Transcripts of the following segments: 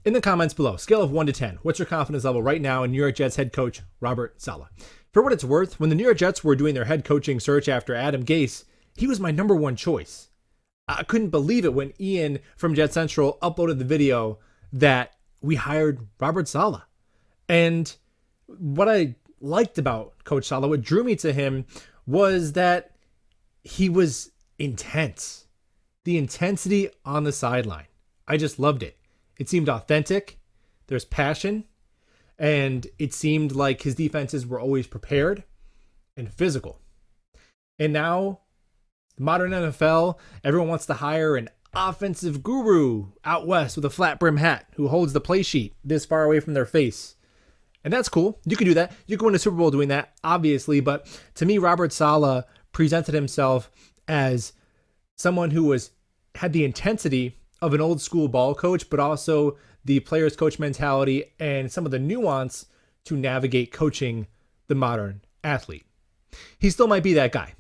in the comments below, scale of 1 to 10, what's your confidence level right now in New York Jets head coach Robert Saleh? For what it's worth, when the New York Jets were doing their head coaching search after Adam Gase, he was my number one choice. I couldn't believe it when Ian from Jet Central uploaded the video that we hired Robert Saleh. And what I liked about Coach Saleh, what drew me to him, was that he was intense. The intensity on the sideline. I just loved it. It seemed authentic. There's passion. And it seemed like his defenses were always prepared and physical. And now, the modern NFL, everyone wants to hire an offensive guru out west with a flat brim hat who holds the play sheet this far away from their face. And that's cool. You can do that. You can win a Super Bowl doing that, obviously. But to me, Robert Saleh presented himself as someone who had the intensity of an old school ball coach, but also the player's coach mentality and some of the nuance to navigate coaching the modern athlete. He still might be that guy.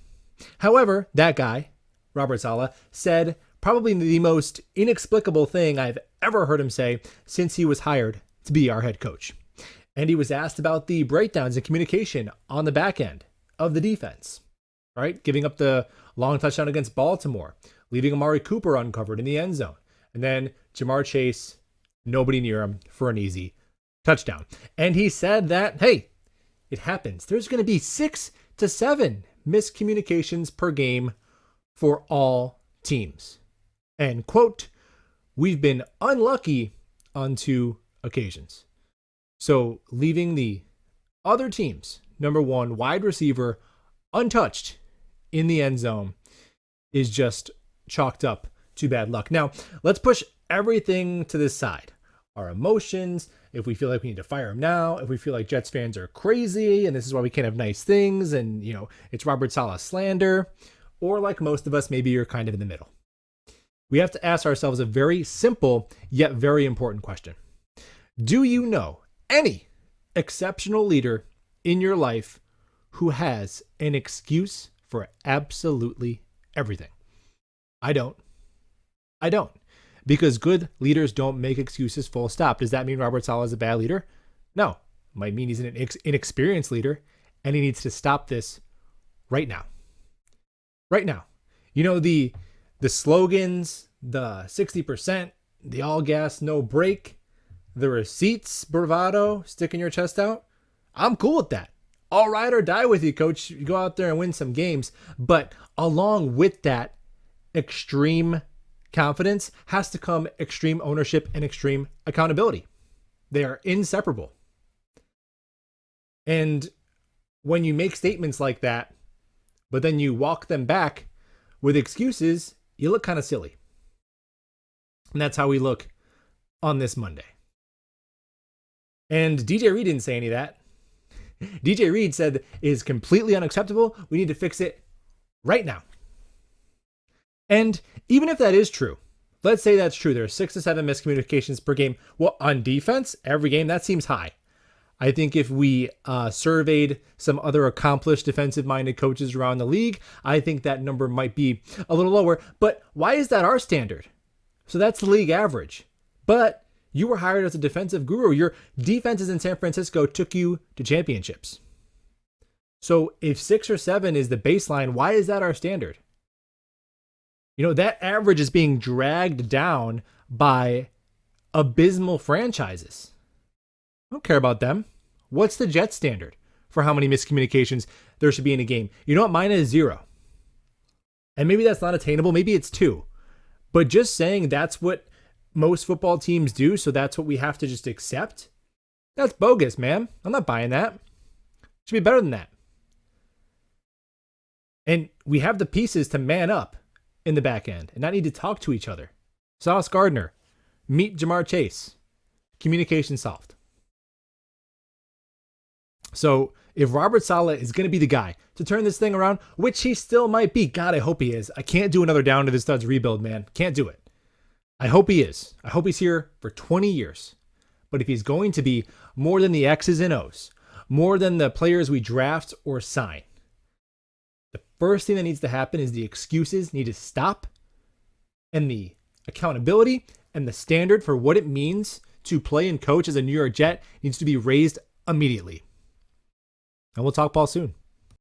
However, that guy, Robert Saleh, said probably the most inexplicable thing I've ever heard him say since he was hired to be our head coach. And he was asked about the breakdowns in communication on the back end of the defense, right? Giving up the long touchdown against Baltimore, leaving Amari Cooper uncovered in the end zone. And then Jamar Chase, nobody near him for an easy touchdown. And he said that, hey, it happens. There's going to be 6 to 7 miscommunications per game for all teams. And quote, we've been unlucky on 2 occasions. So leaving the other team's number 1 wide receiver untouched in the end zone is just chalked up to bad luck. Now, let's push everything to this side. Our emotions, if we feel like we need to fire him now, if we feel like Jets fans are crazy and this is why we can't have nice things and, it's Robert Saleh slander, or like most of us, maybe you're kind of in the middle. We have to ask ourselves a very simple yet very important question. Do you know any exceptional leader in your life who has an excuse for absolutely everything? I don't. Because good leaders don't make excuses, full stop. Does that mean Robert Saleh is a bad leader? No. It might mean he's an inexperienced leader, and he needs to stop this right now. Right now. The slogans, the 60%, the all gas, no break, the receipts, bravado, sticking your chest out. I'm cool with that. I'll ride or die with you, coach. You go out there and win some games. But along with that extreme confidence has to come extreme ownership and extreme accountability. They are inseparable. And when you make statements like that, but then you walk them back with excuses, you look kind of silly. And that's how we look on this Monday. And DJ Reed didn't say any of that. DJ Reed said it is completely unacceptable. We need to fix it right now. And even if that is true, let's say that's true. There are 6 to 7 miscommunications per game. Well, on defense, every game, that seems high. I think if we surveyed some other accomplished defensive-minded coaches around the league, I think that number might be a little lower. But why is that our standard? So that's the league average. But you were hired as a defensive guru. Your defenses in San Francisco took you to championships. So if 6 or 7 is the baseline, why is that our standard? That average is being dragged down by abysmal franchises. I don't care about them. What's the Jets standard for how many miscommunications there should be in a game? You know what? Mine is 0. And maybe that's not attainable. Maybe it's 2. But just saying that's what most football teams do, so that's what we have to just accept, that's bogus, man. I'm not buying that. It should be better than that. And we have the pieces to man up in the back end and not need to talk to each other. Sauce Gardner, meet Jamar Chase. Communication solved. So if Robert Saleh is going to be the guy to turn this thing around, which he still might be, God, I hope he is. I can't do another down to the studs rebuild, man. Can't do it. I hope he is. I hope he's here for 20 years. But if he's going to be more than the X's and O's, more than the players we draft or sign, the first thing that needs to happen is the excuses need to stop, and the accountability and the standard for what it means to play and coach as a New York Jet needs to be raised immediately. And we'll talk ball soon.